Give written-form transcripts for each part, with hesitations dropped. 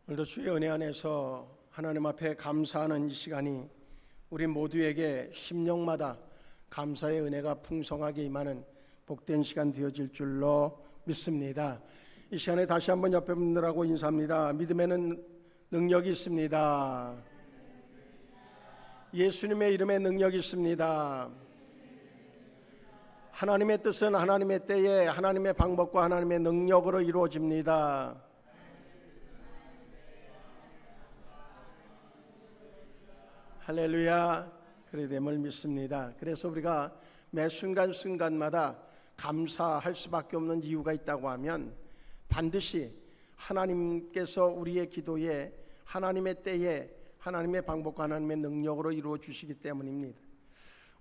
오늘도 주의 은혜 안에서 하나님 앞에 감사하는 이 시간이 우리 모두에게 심령마다 감사의 은혜가 풍성하게 임하는 복된 시간 되어질 줄로 믿습니다. 이 시간에 다시 한번 옆에 분들하고 인사합니다. 믿음에는 능력이 있습니다. 예수님의 이름에 능력이 있습니다. 하나님의 뜻은 하나님의 때에 하나님의 방법과 하나님의 능력으로 이루어집니다. 할렐루야. 그래 됨을 믿습니다. 그래서 우리가 매 순간순간마다 감사할 수밖에 없는 이유가 있다고 하면 반드시 하나님께서 우리의 기도에 하나님의 때에 하나님의 방법과 하나님의 능력으로 이루어 주시기 때문입니다.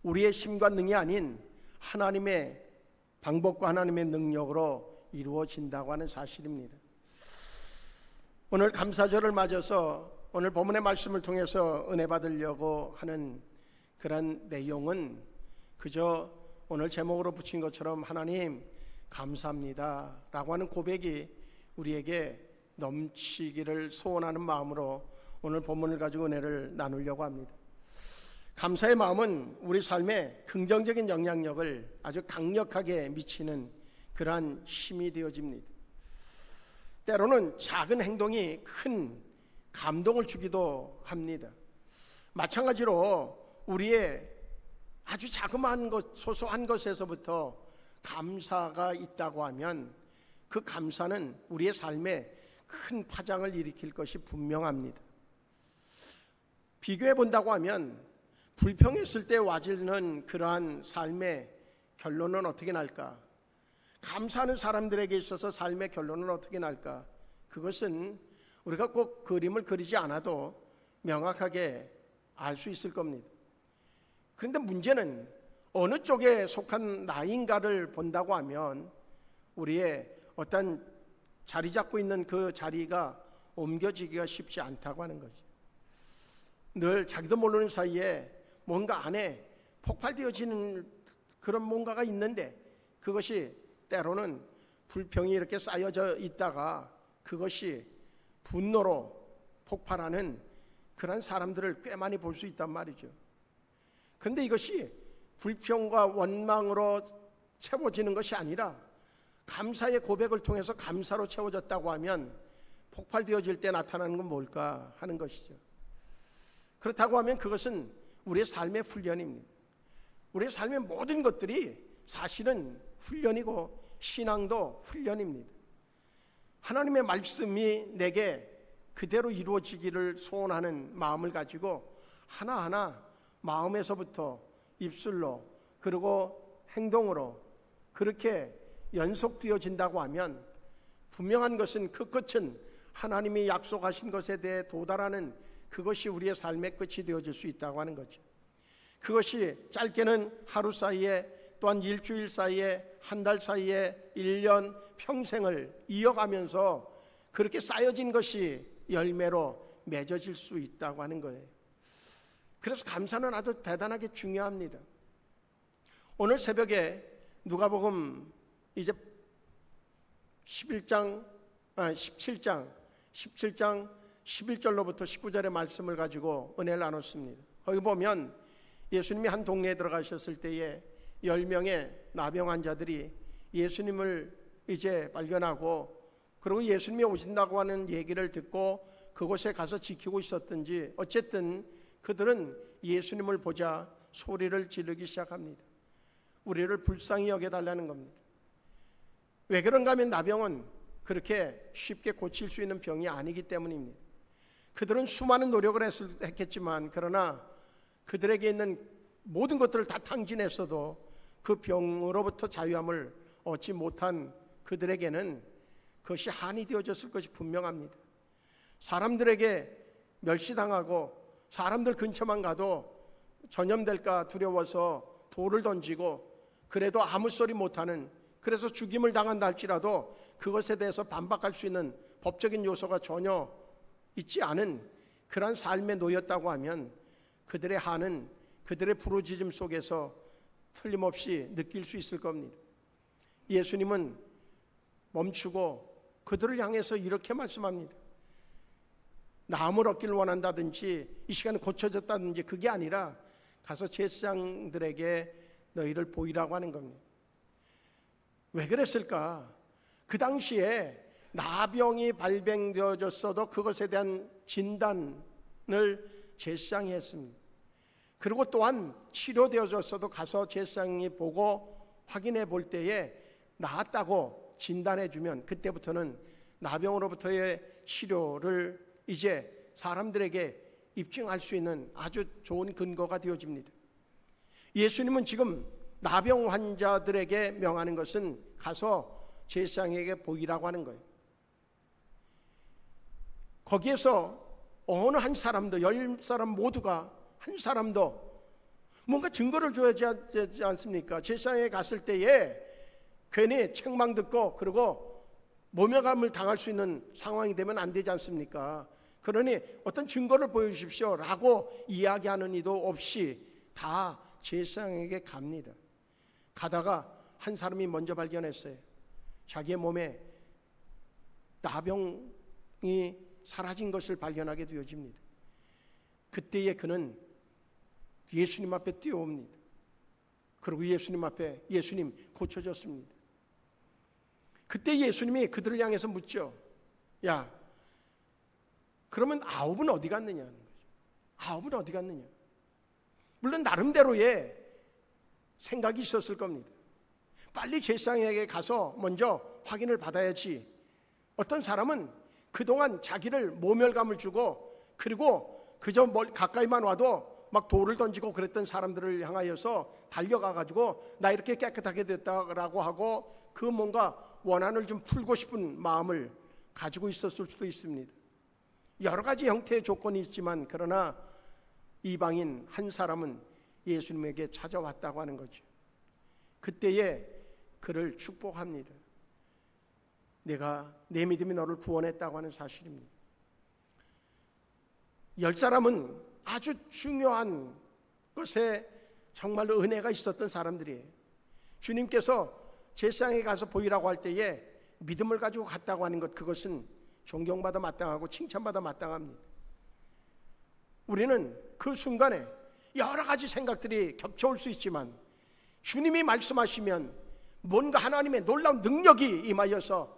우리의 힘과 능이 아닌 하나님의 방법과 하나님의 능력으로 이루어진다고 하는 사실입니다. 오늘 감사절을 맞아서 오늘 본문의 말씀을 통해서 은혜 받으려고 하는 그런 내용은 그저 오늘 제목으로 붙인 것처럼 하나님 감사합니다 라고 하는 고백이 우리에게 넘치기를 소원하는 마음으로 오늘 본문을 가지고 은혜를 나누려고 합니다. 감사의 마음은 우리 삶에 긍정적인 영향력을 아주 강력하게 미치는 그러한 힘이 되어집니다. 때로는 작은 행동이 큰 감동을 주기도 합니다. 마찬가지로 우리의 아주 자그마한 것, 소소한 것에서부터 감사가 있다고 하면 그 감사는 우리의 삶에 큰 파장을 일으킬 것이 분명합니다. 비교해 본다고 하면 불평했을 때 와지는 그러한 삶의 결론은 어떻게 날까? 감사하는 사람들에게 있어서 삶의 결론은 어떻게 날까? 그것은 우리가 꼭 그림을 그리지 않아도 명확하게 알 수 있을 겁니다. 그런데 문제는 어느 쪽에 속한 나인가를 본다고 하면 우리의 어떤 자리 잡고 있는 그 자리가 옮겨지기가 쉽지 않다고 하는 거죠. 늘 자기도 모르는 사이에 뭔가 안에 폭발되어지는 그런 뭔가가 있는데 그것이 때로는 불평이 이렇게 쌓여져 있다가 그것이 분노로 폭발하는 그런 사람들을 꽤 많이 볼 수 있단 말이죠. 그런데 이것이 불평과 원망으로 채워지는 것이 아니라 감사의 고백을 통해서 감사로 채워졌다고 하면 폭발되어질 때 나타나는 건 뭘까 하는 것이죠. 그렇다고 하면 그것은 우리의 삶의 훈련입니다. 우리의 삶의 모든 것들이 사실은 훈련이고 신앙도 훈련입니다. 하나님의 말씀이 내게 그대로 이루어지기를 소원하는 마음을 가지고 하나하나 마음에서부터 입술로 그리고 행동으로 그렇게 연속되어진다고 하면 분명한 것은 그 끝은 하나님이 약속하신 것에 대해 도달하는 그것이 우리의 삶의 끝이 되어질 수 있다고 하는 거죠. 그것이 짧게는 하루 사이에 또한 일주일 사이에 한 달 사이에 1년 평생을 이어가면서 그렇게 쌓여진 것이 열매로 맺어질 수 있다고 하는 거예요. 그래서 감사는 아주 대단하게 중요합니다. 오늘 새벽에 누가복음 이제 17장 11절로부터 19절의 말씀을 가지고 은혜를 나눴습니다. 거기 보면 예수님이 한 동네에 들어가셨을 때에 10명의 나병 환자들이 예수님을 이제 발견하고 그리고 예수님이 오신다고 하는 얘기를 듣고 그곳에 가서 지키고 있었든지 어쨌든 그들은 예수님을 보자 소리를 지르기 시작합니다. 우리를 불쌍히 여겨달라는 겁니다. 왜 그런가 하면 나병은 그렇게 쉽게 고칠 수 있는 병이 아니기 때문입니다. 그들은 수많은 노력을 했겠지만 그러나 그들에게 있는 모든 것들을 다 탕진했어도 그 병으로부터 자유함을 얻지 못한 그들에게는 그것이 한이 되어졌을 것이 분명합니다. 사람들에게 멸시당하고 사람들 근처만 가도 전염될까 두려워서 돌을 던지고 그래도 아무 소리 못하는, 그래서 죽임을 당한다 할지라도 그것에 대해서 반박할 수 있는 법적인 요소가 전혀 있지 않은 그러한 삶에 놓였다고 하면 그들의 한은 그들의 부르짖음 속에서 틀림없이 느낄 수 있을 겁니다. 예수님은 멈추고 그들을 향해서 이렇게 말씀합니다. 나음을 얻기를 원한다든지 이 시간에 고쳐졌다든지 그게 아니라 가서 제사장들에게 너희를 보이라고 하는 겁니다. 왜 그랬을까? 그 당시에 나병이 발병되어졌어도 그것에 대한 진단을 제사장이 했습니다. 그리고 또한 치료되어졌어도 가서 제사장이 보고 확인해 볼 때에 나았다고 진단해 주면 그때부터는 나병으로부터의 치료를 이제 사람들에게 입증할 수 있는 아주 좋은 근거가 되어집니다. 예수님은 지금 나병 환자들에게 명하는 것은 가서 제사장에게 보이라고 하는 거예요. 거기에서 어느 한 사람도 10사람 모두가 한 사람도 뭔가 증거를 줘야 되지 않습니까? 제사장에 갔을 때에 괜히 책망 듣고 그리고 모멸감을 당할 수 있는 상황이 되면 안 되지 않습니까? 그러니 어떤 증거를 보여주십시오 라고 이야기하는 이도 없이 다 제사장에게 갑니다. 가다가 한 사람이 먼저 발견했어요. 자기의 몸에 나병이 사라진 것을 발견하게 되어집니다. 그때에 그는 예수님 앞에 뛰어옵니다. 그리고 예수님 앞에 예수님 고쳐졌습니다. 그때 예수님이 그들을 향해서 묻죠. 야, 그러면 9은 어디 갔느냐? 9은 어디 갔느냐? 물론 나름대로의 생각이 있었을 겁니다. 빨리 제사장에게 가서 먼저 확인을 받아야지. 어떤 사람은 그동안 자기를 모멸감을 주고 그리고 그저 가까이만 와도 막 돌을 던지고 그랬던 사람들을 향하여서 달려가가지고 나 이렇게 깨끗하게 됐다라고 하고 그 뭔가 원한을 좀 풀고 싶은 마음을 가지고 있었을 수도 있습니다. 여러 가지 형태의 조건이 있지만 그러나 이방인 한 사람은 예수님에게 찾아왔다고 하는 거죠. 그때에 그를 축복합니다. 내가 내 믿음이 너를 구원했다고 하는 사실입니다. 10사람은 아주 중요한 것에 정말로 은혜가 있었던 사람들이에요. 주님께서 제사장에 가서 보이라고 할 때에 믿음을 가지고 갔다고 하는 것, 그것은 존경받아 마땅하고 칭찬받아 마땅합니다. 우리는 그 순간에 여러 가지 생각들이 겹쳐올 수 있지만 주님이 말씀하시면 뭔가 하나님의 놀라운 능력이 임하여서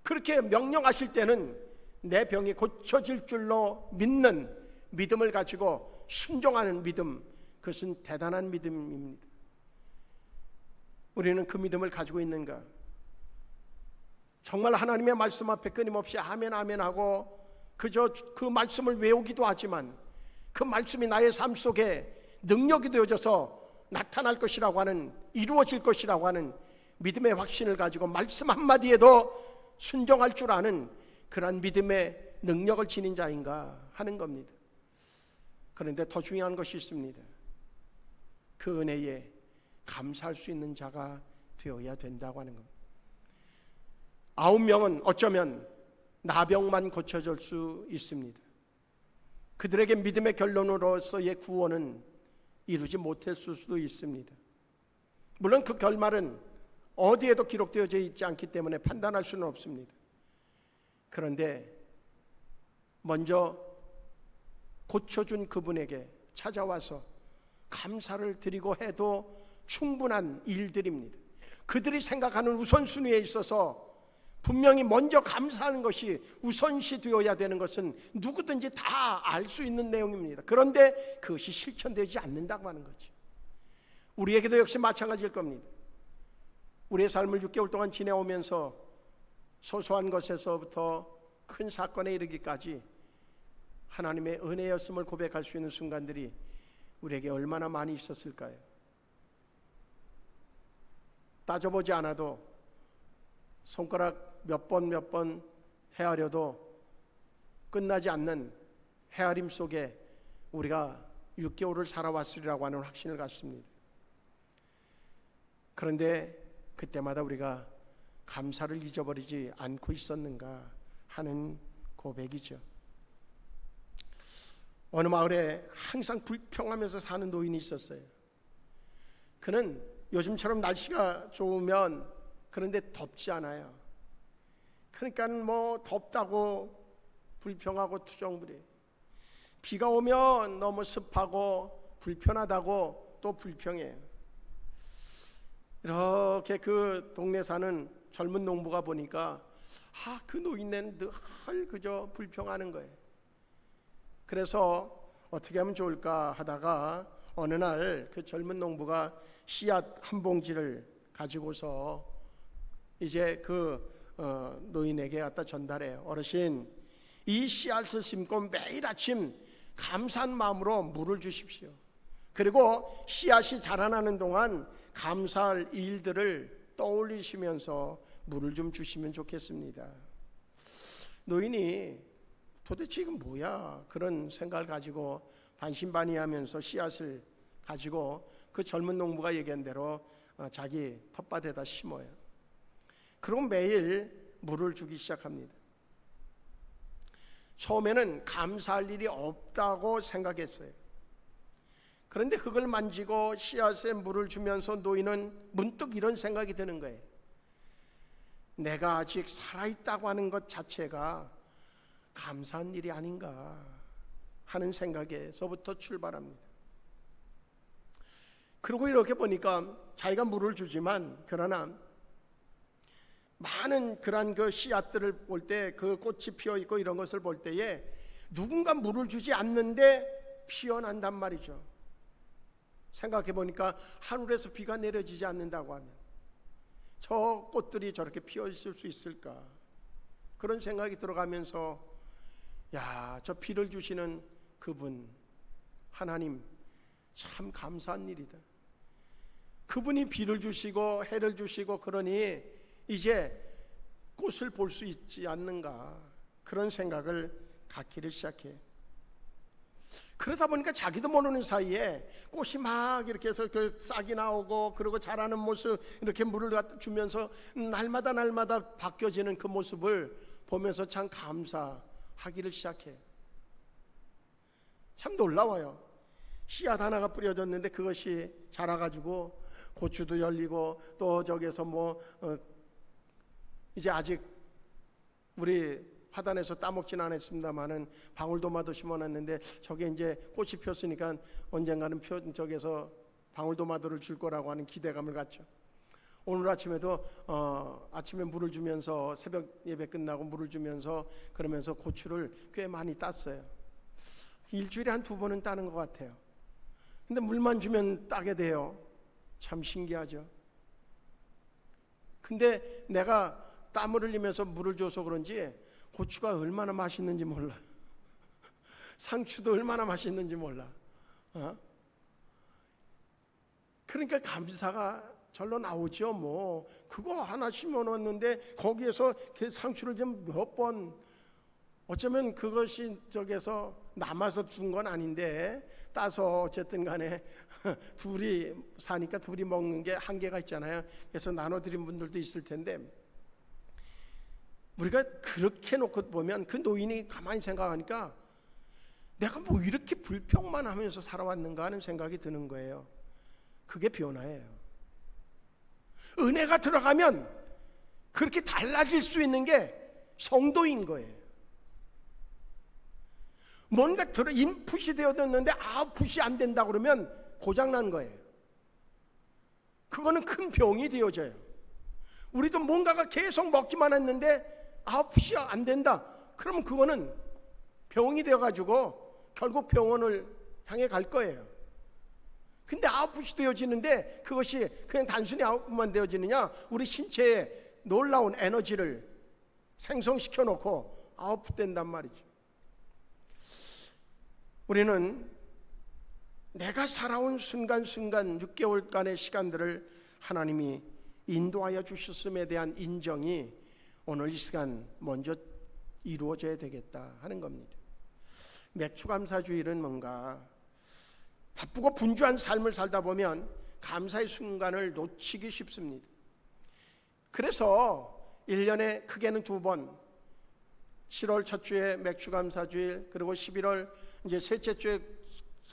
그렇게 명령하실 때는 내 병이 고쳐질 줄로 믿는 믿음을 가지고 순종하는 믿음, 그것은 대단한 믿음입니다. 우리는 그 믿음을 가지고 있는가? 정말 하나님의 말씀 앞에 끊임없이 아멘 아멘 하고 그저 그 말씀을 외우기도 하지만 그 말씀이 나의 삶 속에 능력이 되어져서 나타날 것이라고 하는, 이루어질 것이라고 하는 믿음의 확신을 가지고 말씀 한마디에도 순종할 줄 아는 그러한 믿음의 능력을 지닌 자인가 하는 겁니다. 그런데 더 중요한 것이 있습니다. 그 은혜에 감사할 수 있는 자가 되어야 된다고 하는 겁니다. 9명은 어쩌면 나병만 고쳐질 수 있습니다. 그들에게 믿음의 결론으로서의 구원은 이루지 못했을 수도 있습니다. 물론 그 결말은 어디에도 기록되어져 있지 않기 때문에 판단할 수는 없습니다. 그런데 먼저 고쳐준 그분에게 찾아와서 감사를 드리고 해도 충분한 일들입니다. 그들이 생각하는 우선순위에 있어서 분명히 먼저 감사하는 것이 우선시 되어야 되는 것은 누구든지 다 알 수 있는 내용입니다. 그런데 그것이 실천되지 않는다고 하는 거지. 우리에게도 역시 마찬가지일 겁니다. 우리의 삶을 6개월 동안 지내오면서 소소한 것에서부터 큰 사건에 이르기까지 하나님의 은혜였음을 고백할 수 있는 순간들이 우리에게 얼마나 많이 있었을까요? 따져보지 않아도 손가락 몇 번 헤아려도 끝나지 않는 헤아림 속에 우리가 6개월을 살아왔으리라고 하는 확신을 갖습니다. 그런데 그때마다 우리가 감사를 잊어버리지 않고 있었는가 하는 고백이죠. 어느 마을에 항상 불평하면서 사는 노인이 있었어요. 그는 요즘처럼 날씨가 좋으면 그런데 덥지 않아요. 그러니까 뭐 덥다고 불평하고 투정부리. 비가 오면 너무 습하고 불편하다고 또 불평해요. 이렇게 그 동네 사는 젊은 농부가 보니까 그 노인네는 늘 그저 불평하는 거예요. 그래서 어떻게 하면 좋을까 하다가 어느 날 그 젊은 농부가 씨앗 한 봉지를 가지고서 이제 그 노인에게 갖다 전달해요. 어르신, 이 씨앗을 심고 매일 아침 감사한 마음으로 물을 주십시오. 그리고 씨앗이 자라나는 동안 감사할 일들을 떠올리시면서 물을 좀 주시면 좋겠습니다. 노인이 도대체 이건 뭐야? 그런 생각을 가지고 반신반의하면서 씨앗을 가지고 그 젊은 농부가 얘기한 대로 자기 텃밭에다 심어요. 그리고 매일 물을 주기 시작합니다. 처음에는 감사할 일이 없다고 생각했어요. 그런데 흙을 만지고 씨앗에 물을 주면서 노인은 문득 이런 생각이 드는 거예요. 내가 아직 살아있다고 하는 것 자체가 감사한 일이 아닌가 하는 생각에서부터 출발합니다. 그리고 이렇게 보니까 자기가 물을 주지만 그러나 많은 그런 그 씨앗들을 볼 때, 그 꽃이 피어 있고 이런 것을 볼 때에 누군가 물을 주지 않는데 피어난단 말이죠. 생각해 보니까 하늘에서 비가 내려지지 않는다고 하면 저 꽃들이 저렇게 피어 있을 수 있을까? 그런 생각이 들어가면서 저 비를 주시는 그분 하나님 참 감사한 일이다. 그분이 비를 주시고 해를 주시고 그러니 이제 꽃을 볼 수 있지 않는가, 그런 생각을 갖기를 시작해. 그러다 보니까 자기도 모르는 사이에 꽃이 막 이렇게 해서 그 싹이 나오고 그리고 자라는 모습, 이렇게 물을 주면서 날마다 바뀌어지는 그 모습을 보면서 참 감사하기를 시작해. 참 놀라워요. 씨앗 하나가 뿌려졌는데 그것이 자라가지고 고추도 열리고 또 저기에서 이제 아직 우리 화단에서 따먹지는 않았습니다만은 방울토마토 심어놨는데 저게 이제 꽃이 폈으니까 언젠가는 저기에서 방울토마토를 줄 거라고 하는 기대감을 갖죠. 오늘 아침에도 아침에 물을 주면서 새벽 예배 끝나고 물을 주면서 그러면서 고추를 꽤 많이 땄어요. 일주일에 한 2번은 따는 것 같아요. 근데 물만 주면 따게 돼요. 참 신기하죠. 근데 내가 땀을 흘리면서 물을 줘서 그런지 고추가 얼마나 맛있는지 몰라. 상추도 얼마나 맛있는지 몰라. 그러니까 감사가 절로 나오죠. 그거 하나 심어놓았는데 거기에서 상추를 좀 몇 번, 어쩌면 그것이 저기에서 남아서 준 건 아닌데 따서 어쨌든 간에 둘이 사니까 둘이 먹는 게 한계가 있잖아요. 그래서 나눠드린 분들도 있을 텐데, 우리가 그렇게 놓고 보면 그 노인이 가만히 생각하니까 내가 이렇게 불평만 하면서 살아왔는가 하는 생각이 드는 거예요. 그게 변화예요. 은혜가 들어가면 그렇게 달라질 수 있는 게 성도인 거예요. 뭔가 인풋이 되어졌는데 아웃풋이 안 된다 그러면 고장난 거예요. 그거는 큰 병이 되어져요. 우리도 뭔가가 계속 먹기만 했는데 아웃풋이 안 된다 그러면 그거는 병이 되어가지고 결국 병원을 향해 갈 거예요. 근데 아웃풋이 되어지는데 그것이 그냥 단순히 아웃풋만 되어지느냐, 우리 신체에 놀라운 에너지를 생성시켜 놓고 아웃풋 된단 말이죠. 우리는 내가 살아온 순간순간 6개월간의 시간들을 하나님이 인도하여 주셨음에 대한 인정이 오늘 이 시간 먼저 이루어져야 되겠다 하는 겁니다. 맥추감사주일은 뭔가 바쁘고 분주한 삶을 살다 보면 감사의 순간을 놓치기 쉽습니다. 그래서 1년에 크게는 2번, 7월 첫 주에 맥추감사주일, 그리고 11월 이제 셋째 주에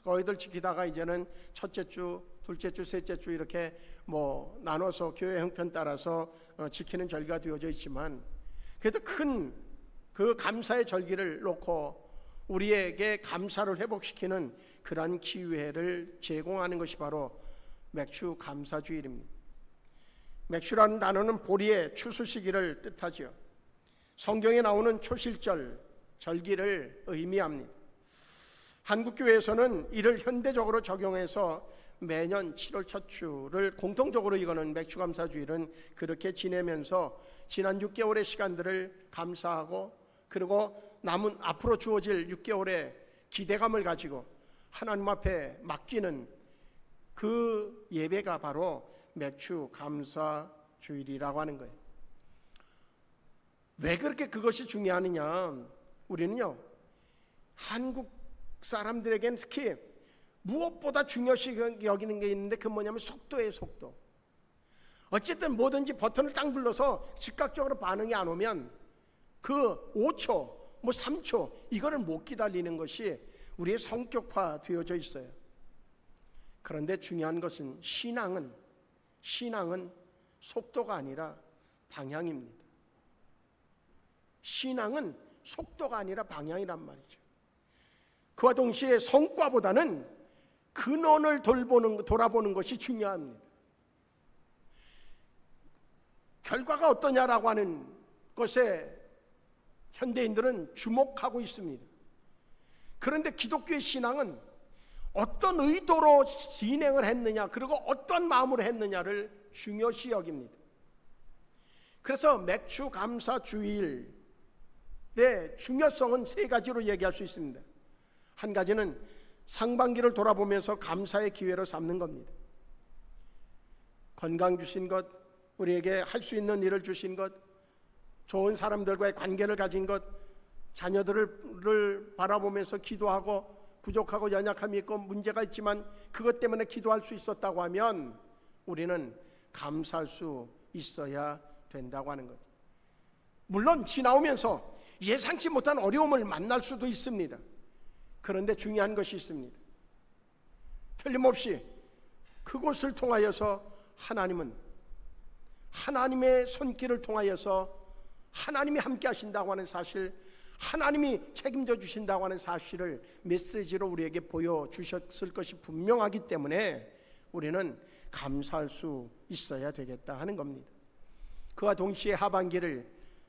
거의들 지키다가 이제는 첫째 주, 둘째 주, 셋째 주 이렇게 나눠서 교회 형편 따라서 지키는 절기가 되어져 있지만, 그래도 큰 그 감사의 절기를 놓고 우리에게 감사를 회복시키는 그러한 기회를 제공하는 것이 바로 맥주 감사주일입니다. 맥주라는 단어는 보리의 추수 시기를 뜻하죠. 성경에 나오는 초실절, 절기를 의미합니다. 한국교회에서는 이를 현대적으로 적용해서 매년 7월 첫 주를 공통적으로 이거는 맥주감사주일은 그렇게 지내면서 지난 6개월의 시간들을 감사하고, 그리고 남은 앞으로 주어질 6개월의 기대감을 가지고 하나님 앞에 맡기는 그 예배가 바로 맥주감사주일이라고 하는 거예요. 왜 그렇게 그것이 중요하느냐? 우리는요, 한국 사람들에게는 특히 무엇보다 중요시 여기는 게 있는데, 그 뭐냐면 속도예요. 속도. 어쨌든 뭐든지 버튼을 딱 눌러서 즉각적으로 반응이 안 오면 그 5초, 3초 이거를 못 기다리는 것이 우리의 성격화 되어져 있어요. 그런데 중요한 것은 신앙은 속도가 아니라 방향입니다. 신앙은 속도가 아니라 방향이란 말이죠. 그와 동시에 성과보다는 근원을 돌아보는 것이 중요합니다. 결과가 어떠냐라고 하는 것에 현대인들은 주목하고 있습니다. 그런데 기독교의 신앙은 어떤 의도로 진행을 했느냐, 그리고 어떤 마음으로 했느냐를 중요시 여깁니다. 그래서 맥주감사주일의 중요성은 세 가지로 얘기할 수 있습니다. 한 가지는 상반기를 돌아보면서 감사의 기회로 삼는 겁니다. 건강 주신 것, 우리에게 할 수 있는 일을 주신 것, 좋은 사람들과의 관계를 가진 것, 자녀들을 바라보면서 기도하고 부족하고 연약함이 있고 문제가 있지만 그것 때문에 기도할 수 있었다고 하면 우리는 감사할 수 있어야 된다고 하는 거죠. 물론 지나오면서 예상치 못한 어려움을 만날 수도 있습니다. 그런데 중요한 것이 있습니다. 틀림없이 그것을 통하여서 하나님은 하나님의 손길을 통하여서 하나님이 함께 하신다고 하는 사실, 하나님이 책임져 주신다고 하는 사실을 메시지로 우리에게 보여주셨을 것이 분명하기 때문에 우리는 감사할 수 있어야 되겠다 하는 겁니다. 그와 동시에 하반기를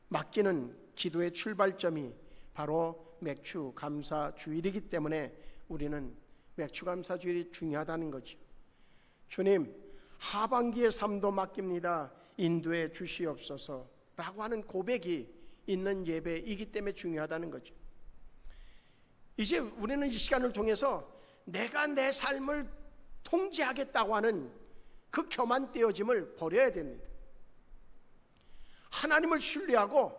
맡기는 기도의 출발점이 바로 맥주감사주일이기 때문에 우리는 맥주감사주일이 중요하다는 거죠. 주님, 하반기의 삶도 맡깁니다. 인도해 주시옵소서 라고 하는 고백이 있는 예배이기 때문에 중요하다는 거죠. 이제 우리는 이 시간을 통해서 내가 내 삶을 통제하겠다고 하는 그 교만되어짐을 버려야 됩니다. 하나님을 신뢰하고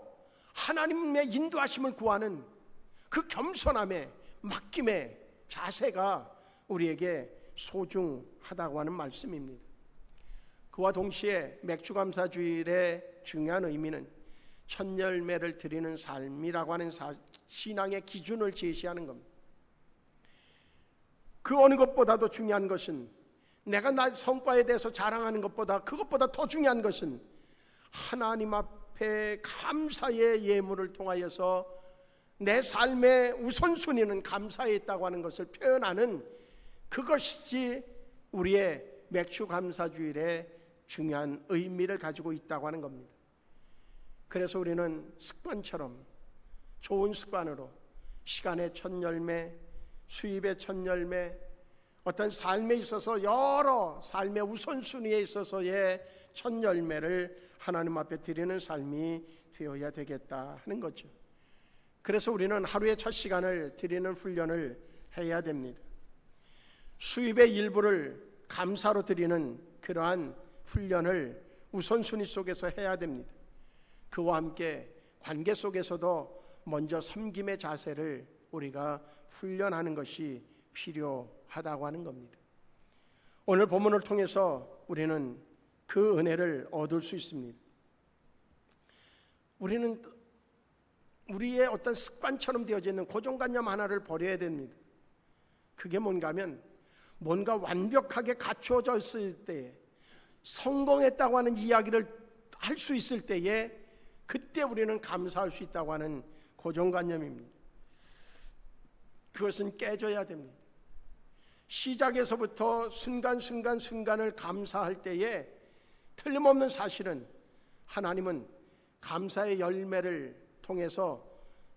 하나님의 인도하심을 구하는 그 겸손함의 맡김의 자세가 우리에게 소중하다고 하는 말씀입니다. 그와 동시에 맥주감사주일의 중요한 의미는 첫 열매를 드리는 삶이라고 하는 신앙의 기준을 제시하는 겁니다. 그 어느 것보다도 중요한 것은, 내가 나 성과에 대해서 자랑하는 것보다, 그것보다 더 중요한 것은 하나님 앞에 감사의 예물을 통하여서 내 삶의 우선순위는 감사에 있다고 하는 것을 표현하는 그것이 우리의 맥주감사주일의 중요한 의미를 가지고 있다고 하는 겁니다. 그래서 우리는 습관처럼, 좋은 습관으로 시간의 첫 열매, 수입의 첫 열매, 어떤 삶에 있어서 여러 삶의 우선순위에 있어서의 첫 열매를 하나님 앞에 드리는 삶이 되어야 되겠다 하는 거죠. 그래서 우리는 하루의 첫 시간을 드리는 훈련을 해야 됩니다. 수입의 일부를 감사로 드리는 그러한 훈련을 우선순위 속에서 해야 됩니다. 그와 함께 관계 속에서도 먼저 섬김의 자세를 우리가 훈련하는 것이 필요하다고 하는 겁니다. 오늘 본문을 통해서 우리는 그 은혜를 얻을 수 있습니다. 우리는 우리의 어떤 습관처럼 되어져 있는 고정관념 하나를 버려야 됩니다. 그게 뭔가 하면, 뭔가 완벽하게 갖추어져 있을 때에, 성공했다고 하는 이야기를 할 수 있을 때에, 그때 우리는 감사할 수 있다고 하는 고정관념입니다. 그것은 깨져야 됩니다. 시작에서부터 순간을 감사할 때에 틀림없는 사실은 하나님은 감사의 열매를 통해서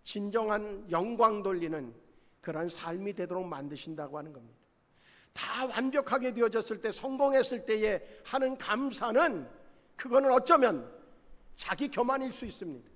진정한 영광 돌리는 그러한 삶이 되도록 만드신다고 하는 겁니다. 다 완벽하게 되어졌을 때, 성공했을 때에 하는 감사는, 그거는 어쩌면 자기 교만일 수 있습니다.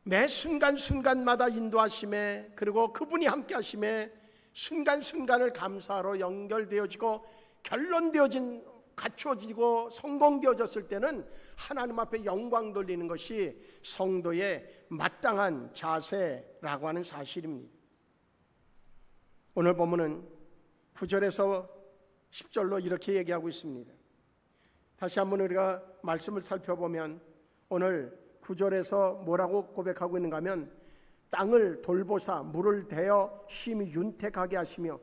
매 순간마다 인도하심에, 그리고 그분이 함께 하심에 순간을 감사로 연결되어지고 결론되어진, 갖추어지고 성공되어졌을 때는 하나님 앞에 영광 돌리는 것이 성도의 마땅한 자세라고 하는 사실입니다. 오늘 본문은 9절에서 10절로 이렇게 얘기하고 있습니다. 다시 한번 우리가 말씀을 살펴보면 오늘 9절에서 뭐라고 고백하고 있는가 하면, 땅을 돌보사 물을 대어 심히 윤택하게 하시며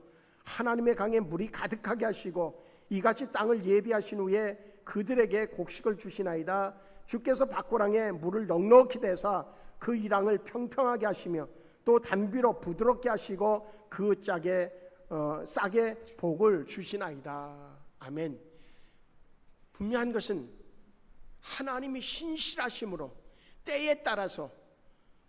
하나님의 강에 물이 가득하게 하시고 이같이 땅을 예비하신 후에 그들에게 곡식을 주시나이다. 주께서 밭고랑에 물을 넉넉히 대사 그 이랑을 평평하게 하시며 또 단비로 부드럽게 하시고 그 싹에 복을 주시나이다. 아멘. 분명한 것은 하나님이 신실하심으로 때에 따라서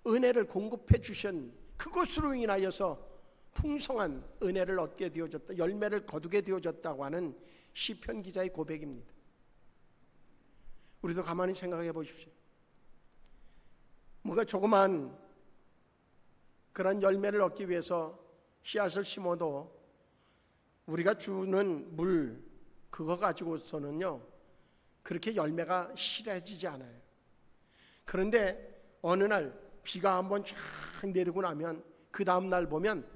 은혜를 공급해 주신 그것으로 인하여서 풍성한 은혜를 얻게 되어졌다, 열매를 거두게 되어졌다고 하는 시편 기자의 고백입니다. 우리도 가만히 생각해 보십시오. 뭔가 조그만 그런 열매를 얻기 위해서 씨앗을 심어도 우리가 주는 물, 그거 가지고서는요 그렇게 열매가 실해지지 않아요. 그런데 어느 날 비가 한번 쫙 내리고 나면 그 다음 날 보면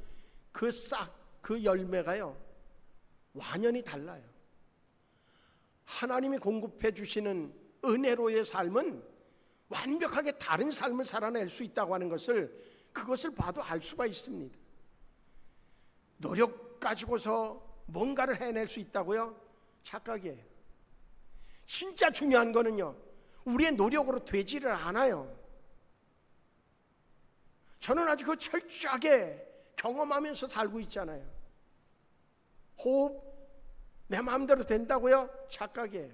그 열매가요 완연히 달라요. 하나님이 공급해 주시는 은혜로의 삶은 완벽하게 다른 삶을 살아낼 수 있다고 하는 것을, 그것을 봐도 알 수가 있습니다. 노력 가지고서 뭔가를 해낼 수 있다고요? 착각이에요. 진짜 중요한 거는요 우리의 노력으로 되지를 않아요. 저는 아주 그 철저하게 경험하면서 살고 있잖아요. 호흡 내 마음대로 된다고요? 착각이에요.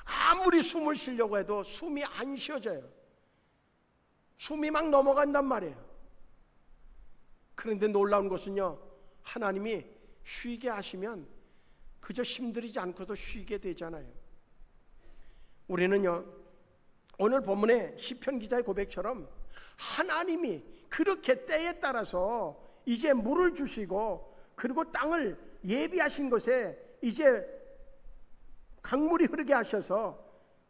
아무리 숨을 쉬려고 해도 숨이 안 쉬어져요. 숨이 막 넘어간단 말이에요. 그런데 놀라운 것은요 하나님이 쉬게 하시면 그저 힘들이지 않고도 쉬게 되잖아요. 우리는요 오늘 본문의 시편 기자의 고백처럼 하나님이 그렇게 때에 따라서 이제 물을 주시고 그리고 땅을 예비하신 것에 이제 강물이 흐르게 하셔서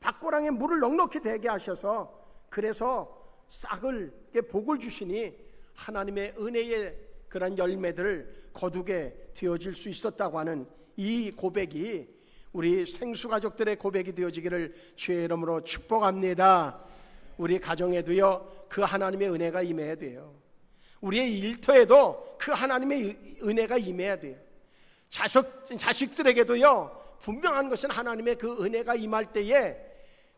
밭고랑에 물을 넉넉히 되게 하셔서 그래서 싹을 복을 주시니 하나님의 은혜의 그런 열매들을 거두게 되어질 수 있었다고 하는 이 고백이 우리 생수가족들의 고백이 되어지기를 주의 이름으로 축복합니다. 우리 가정에도요 그 하나님의 은혜가 임해야 돼요. 우리의 일터에도 그 하나님의 은혜가 임해야 돼요. 자식들에게도요 분명한 것은 하나님의 그 은혜가 임할 때에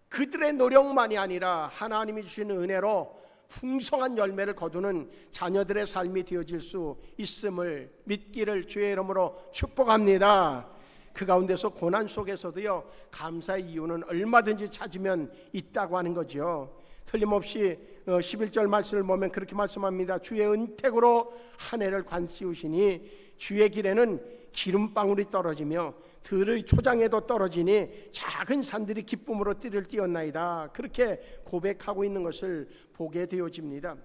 그들의 노력만이 아니라 하나님이 주시는 은혜로 풍성한 열매를 거두는 자녀들의 삶이 되어질 수 있음을 믿기를 주의 이름으로 축복합니다. 그 가운데서 고난 속에서도요 감사의 이유는 얼마든지 찾으면 있다고 하는 거죠. 틀림없이 11절 말씀을 보면 그렇게 말씀합니다. 주의 은택으로 한 해를 관씌우시니 주의 길에는 기름방울이 떨어지며 들의 초장에도 떨어지니 작은 산들이 기쁨으로 띠를 띄었나이다. 그렇게 고백하고 있는 것을 보게 되어집니다.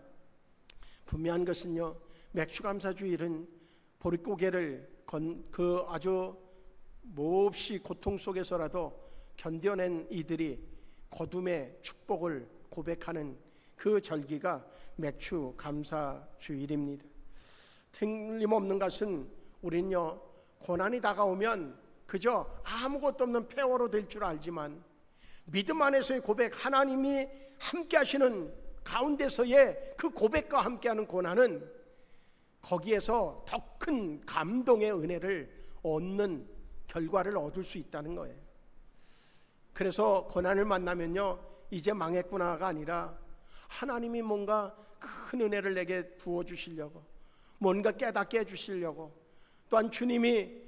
분명한 것은요 맥주감사주일은 보릿고개를 그 아주 몹시 고통 속에서라도 견뎌낸 이들이 거둠의 축복을 고백하는 그 절기가 맥주감사주일입니다. 틀림없는 것은 우리는요 고난이 다가오면 그저 아무것도 없는 폐허로 될 줄 알지만 믿음 안에서의 고백, 하나님이 함께 하시는 가운데서의 그 고백과 함께하는 고난은 거기에서 더 큰 감동의 은혜를 얻는 결과를 얻을 수 있다는 거예요. 그래서 고난을 만나면요 이제 망했구나가 아니라 하나님이 뭔가 큰 은혜를 내게 부어주시려고, 뭔가 깨닫게 해주시려고, 또한 주님이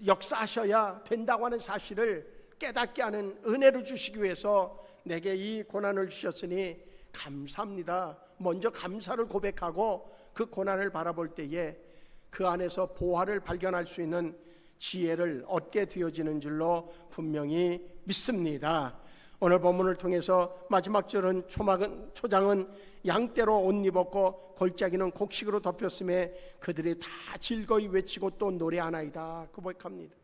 역사하셔야 된다고 하는 사실을 깨닫게 하는 은혜를 주시기 위해서 내게 이 고난을 주셨으니 감사합니다. 먼저 감사를 고백하고 그 고난을 바라볼 때에 그 안에서 보화를 발견할 수 있는 지혜를 얻게 되어지는 줄로 분명히 믿습니다. 오늘 본문을 통해서 마지막 절은 초장은 양떼로 옷 입었고 골짜기는 곡식으로 덮였음에 그들이 다 즐거이 외치고 또 노래하나이다 고백합니다.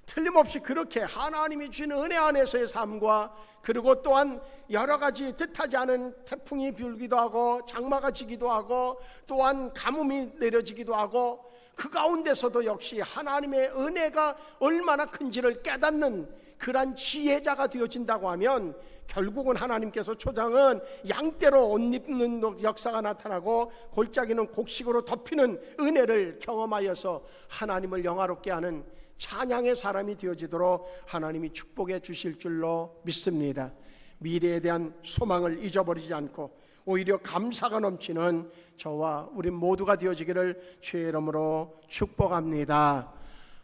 틀림없이 그렇게 하나님이 주신 은혜 안에서의 삶과, 그리고 또한 여러 가지 뜻하지 않은 태풍이 불기도 하고 장마가 지기도 하고 또한 가뭄이 내려지기도 하고, 그 가운데서도 역시 하나님의 은혜가 얼마나 큰지를 깨닫는 그러한 지혜자가 되어진다고 하면, 결국은 하나님께서 초장은 양떼로 옷 입는 역사가 나타나고 골짜기는 곡식으로 덮이는 은혜를 경험하여서 하나님을 영화롭게 하는 찬양의 사람이 되어지도록 하나님이 축복해 주실 줄로 믿습니다. 미래에 대한 소망을 잊어버리지 않고 오히려 감사가 넘치는 저와 우리 모두가 되어지기를 주의 이름으로 축복합니다.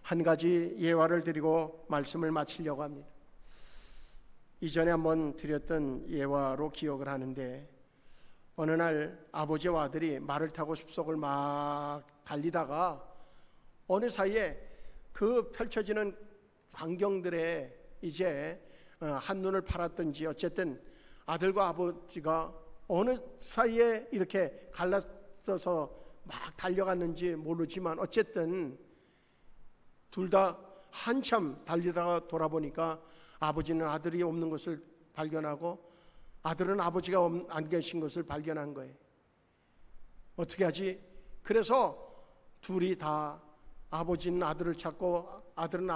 한 가지 예화를 드리고 말씀을 마치려고 합니다. 이전에 한번 드렸던 예화로 기억을 하는데, 어느 날 아버지와 아들이 말을 타고 숲속을 막 달리다가 어느 사이에 그 펼쳐지는 광경들에 이제 한눈을 팔았던지 어쨌든 아들과 아버지가 어느 사이에 이렇게 갈라져서 막 달려갔는지 모르지만 어쨌든 둘 다 한참 달리다가 돌아보니까 아버지는 아들이 없는 것을 발견하고 아들은 아버지가 안 계신 것을 발견한 거예요. 어떻게 하지? 그래서 둘이 다 아버지는 아들을 찾고 아들은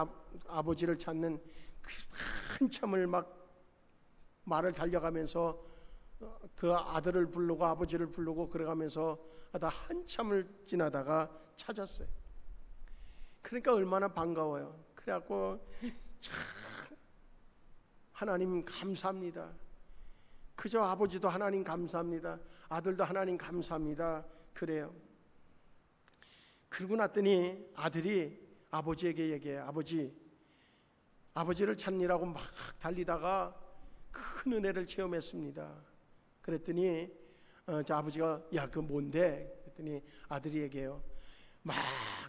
아버지를 찾는 한참을 막 말을 달려가면서 그 아들을 부르고 아버지를 부르고 그래가면서 하다 한참을 지나다가 찾았어요. 그러니까 얼마나 반가워요. 그래갖고 참 하나님 감사합니다. 그저 아버지도 하나님 감사합니다. 아들도 하나님 감사합니다. 그래요. 그러고 났더니 아들이 아버지에게 얘기해요. 아버지를 찾느라고 막 달리다가 큰 은혜를 체험했습니다. 그랬더니 아버지가 야 그거 뭔데? 그랬더니 아들이 얘기해요. 막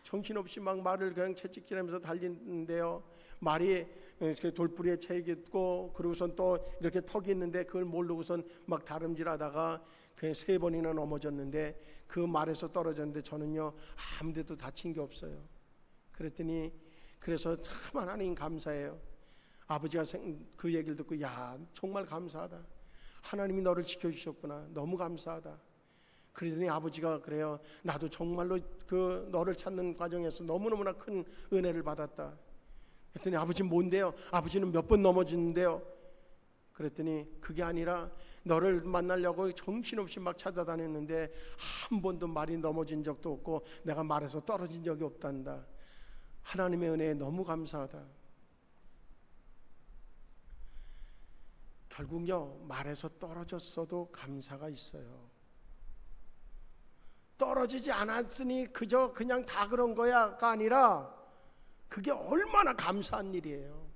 정신없이 막 말을 그냥 채찍질하면서 달리는데요, 말이 돌부리에 채기 있고 그러고선 또 이렇게 턱이 있는데 그걸 모르고선 막 다름질하다가 그냥 3번이나 넘어졌는데 그 말에서 떨어졌는데 저는요 아무데도 다친 게 없어요. 그랬더니 그래서 참 하나님 감사해요. 아버지가 그 얘기를 듣고 야 정말 감사하다. 하나님이 너를 지켜주셨구나. 너무 감사하다. 그러더니 아버지가 그래요. 나도 정말로 그 너를 찾는 과정에서 너무너무나 큰 은혜를 받았다. 그랬더니 아버지는 뭔데요? 아버지는 몇 번 넘어졌는데요. 그랬더니 그게 아니라 너를 만나려고 정신없이 막 찾아다녔는데 한 번도 말이 넘어진 적도 없고 내가 말에서 떨어진 적이 없단다. 하나님의 은혜에 너무 감사하다. 결국요 말에서 떨어졌어도 감사가 있어요. 떨어지지 않았으니 그저 그냥 다 그런 거야가 아니라 그게 얼마나 감사한 일이에요.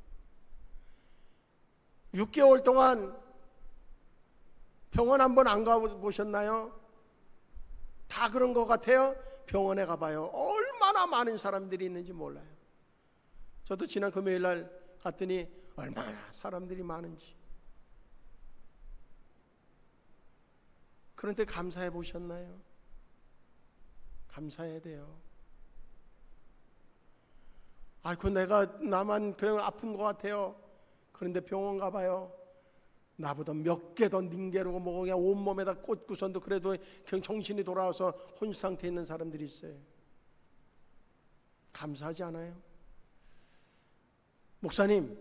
6개월 동안 병원 한번 안 가보셨나요? 다 그런 것 같아요. 병원에 가봐요. 얼마나 많은 사람들이 있는지 몰라요. 저도 지난 금요일 날 갔더니 얼마나 사람들이 많은지. 그런데 감사해 보셨나요? 감사해야 돼요. 그 내가 나만 그냥 아픈 것 같아요. 그런데 병원 가봐요. 나보다 몇 개 더 닝게르고 뭐 그냥 온몸에다 꽂고선도 그래도 그냥 정신이 돌아와서 혼수 상태에 있는 사람들이 있어요. 감사하지 않아요? 목사님,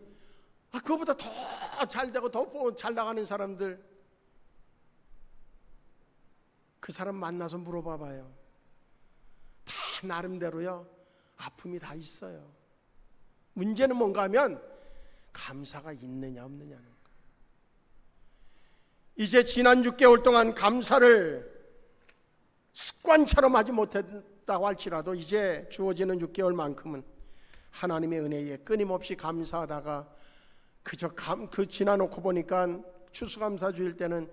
그거보다 더 잘 되고 더 잘 나가는 사람들, 그 사람 만나서 물어봐봐요. 다 나름대로요 아픔이 다 있어요. 문제는 뭔가 하면 감사가 있느냐 없느냐는 거예요. 이제 지난 6개월 동안 감사를 습관처럼 하지 못했다고 할지라도 이제 주어지는 6개월만큼은 하나님의 은혜에 끊임없이 감사하다가 그저 그 지나놓고 보니까 추수감사주일 때는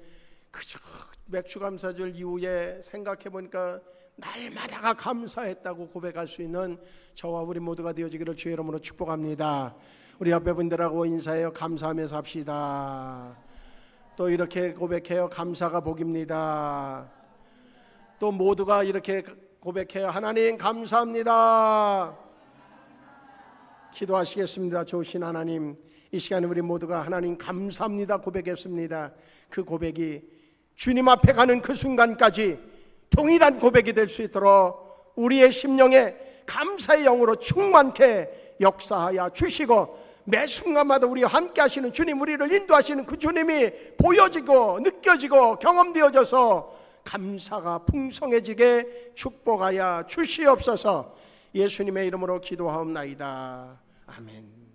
그저 맥주감사주일 이후에 생각해 보니까 날마다가 감사했다고 고백할 수 있는 저와 우리 모두가 되어지기를 주의 이름으로 축복합니다. 우리 옆에 분들하고 인사해요. 감사하며 삽시다. 또 이렇게 고백해요. 감사가 복입니다. 또 모두가 이렇게 고백해요. 하나님 감사합니다. 기도하시겠습니다. 좋으신 하나님, 이 시간에 우리 모두가 하나님 감사합니다 고백했습니다. 그 고백이 주님 앞에 가는 그 순간까지 동일한 고백이 될 수 있도록 우리의 심령에 감사의 영으로 충만케 역사하여 주시고, 매 순간마다 우리와 함께 하시는 주님, 우리를 인도하시는 그 주님이 보여지고 느껴지고 경험되어져서 감사가 풍성해지게 축복하여 주시옵소서. 예수님의 이름으로 기도하옵나이다. 아멘.